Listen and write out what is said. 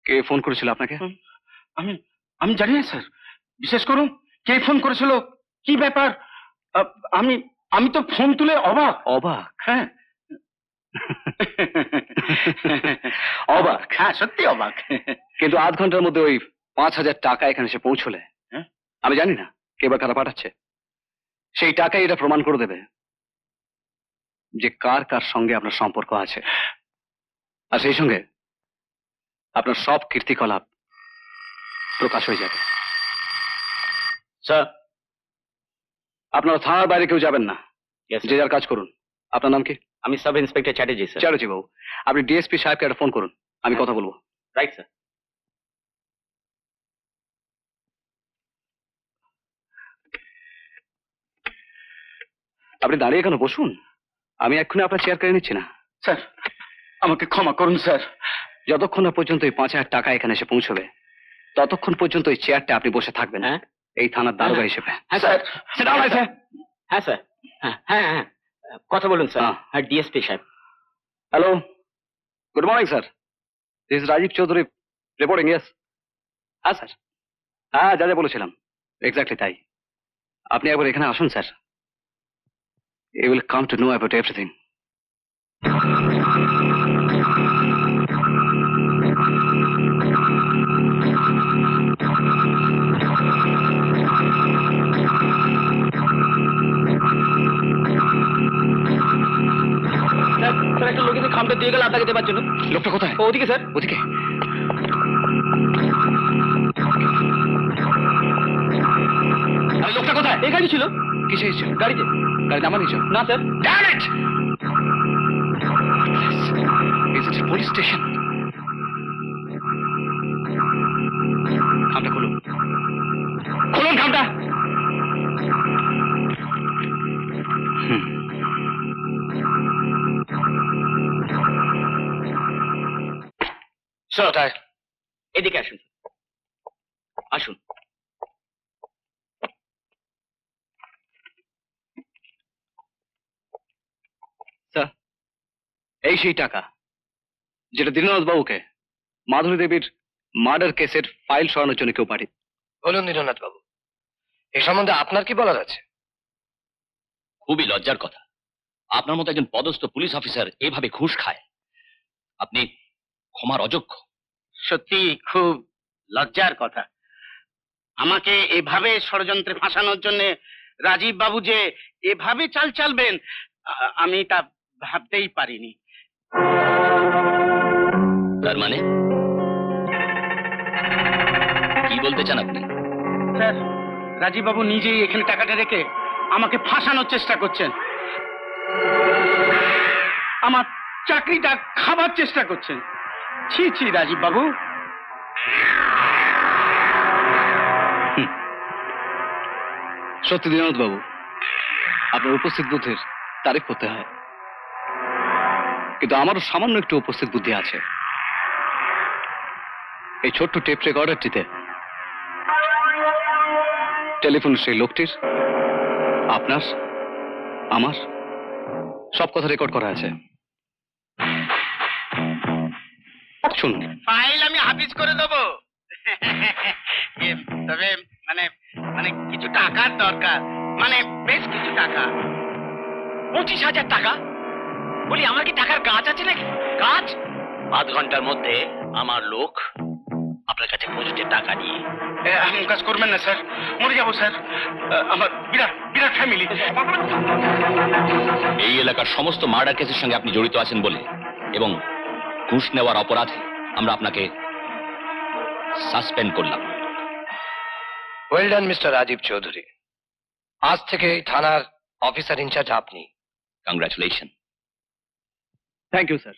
কে phone করেছিল আপনাকে? আমি আমি জানি না স্যার, বিশেষ করুন কে ফোন করেছিল, কি ব্যাপার। আমি আমি তো ফোন তুলে অবাক। অবাক? হ্যাঁ অবাক? হ্যাঁ, সত্যি অবাক। কিন্তু আধ ঘন্টার মধ্যে ওই 5,000 টাকা এখানে এসে পৌঁছলে হ্যাঁ? আমি জানি না কে বা কারা পাঠাচ্ছে, সেই টাকাই এটা প্রমাণ করে দেবে যে কার কার সঙ্গে আপনার সম্পর্ক আছে, আর সেই সঙ্গে আপনার সব কীর্তিকলাপ প্রকাশ হয়ে যাবে। স্যার, আপনারা থানার বাইরে কেউ যাবেন না, Yes, sir. যে যার কাজ করুন। আপনার নাম কি? আমি sub inspector Chatterjee sir. Chatterjee বাবু, আপনি ডিএসপি সাহেবকে একটা ফোন করুন, আমি কথা বলবো। Right sir. আপনি দাঁড়িয়ে কেন, বসুন, আমি এক্ষুনি আপনার চেয়ার কেড়ে নিচ্ছি না। স্যার, আমাকে ক্ষমা করুন স্যার। যতক্ষণ না পর্যন্ত এই 5,000 টাকা এখানে এসে পৌঁছবে ততক্ষণ পর্যন্ত এই চেয়ারটা আপনি বসে থাকবেন হ্যাঁ? এই থানার দারোগা হিসেবে। হ্যাঁ sir. Sit down, I say. হ্যাঁ স্যার, হ্যাঁ হ্যাঁ হ্যাঁ, কথা বলুন স্যার। হ্যাঁ। হ্যাঁ, ডিএসপি সাহেব। Hello, good morning sir, this is Rajeev Chowdhury reporting. Yes, হ্যাঁ স্যার, হ্যাঁ যা যা বলেছিলাম এক্স্যাক্টলি তাই। আপনি একবার এখানে আসুন sir, you will come to know about everything. Sir, একটা লোকের খামটা দিয়ে গেল আপনাকে দেবার জন্য। লোকটা কোথায়? ওদিকে স্যার। ওদিকে? আরে লোকটা কোথায়? এই গাড়ি ছিল। কিসে এসেছিল? গাড়িতে। গাড়ি নামা নিয়েছ? না sir. Damn it! Is it a police station? খামটা খুলুন, খুলুন খামটা। স্যার, এদিকে আসুন, আসুন। স্যার, এই সেই টাকা যেটা দীননাথ বাবুকে মাধুরী দেবীর মার্ডার কেসের ফাইল সরানোর জন্য কেউ পাঠিয়ে। বলুন দীননাথ বাবু, এ সম্বন্ধে আপনার কি বলার আছে? খুবই লজ্জার কথা, আপনার মতো একজন পদস্থ পুলিশ অফিসার এভাবে ঘুষ খায়। আপনি ক্ষমার অযোগ্য। সত্যি খুব লজ্জার কথা। আমাকে এভাবে ষড়যন্ত্রে ফাঁসানোর জন্য রাজীব বাবু যে এভাবে চাল চালবেন, আমি তা ভাবতেই পারিনি। তার মানে কি বলতে চান আপনি? স্যার, রাজীব বাবু নিজেই এখানে টাকাটা রেখে আমাকে ফাঁসানোর চেষ্টা করছেন, আমার চাকরিটা খাবার চেষ্টা করছেন। ছি ছি রাজীব বাবু। সত্যি দীননাথ বাবু, আপনার উপস্থিত বুদ্ধির তারিফ করতে হয়, কিন্তু আমারও সামান্য একটু উপস্থিত বুদ্ধি আছে। এই ছোট্ট টেপ রেকর্ডারটিতে টেলিফোন সেই লোকটির, আপনার, আমার সব কথা রেকর্ড করা আছে। শুনুন। ফাইল আমি হাফিজ করে দেবো। তবে মানে মানে কিছু টাকার দরকার, মানে বেশ কিছু টাকা। 25,000 টাকা? বলি, আমার কি টাকার গাছ আছে নাকি? গাছ? আধ ঘন্টার মধ্যে আমার লোক আপনার কাছে পৌঁছতে টাকা নিয়ে। এমন কাজ করবেন না স্যার, মরে যাবো স্যার। আমার বিরাট বিরাট ফ্যামিলি। এই এলাকার সমস্ত মার্ডার কেসের সঙ্গে আপনি জড়িত আছেন বলে এবং ঘুষ নেওয়ার অপরাধে আমরা আপনাকে সাসপেন্ড করলাম। Well done mister Rajeev Chowdhury, আজ থেকে এই থানার অফিসার ইনচার্জ আপনি। কংগ্রাচুলেশন। Thank you sir.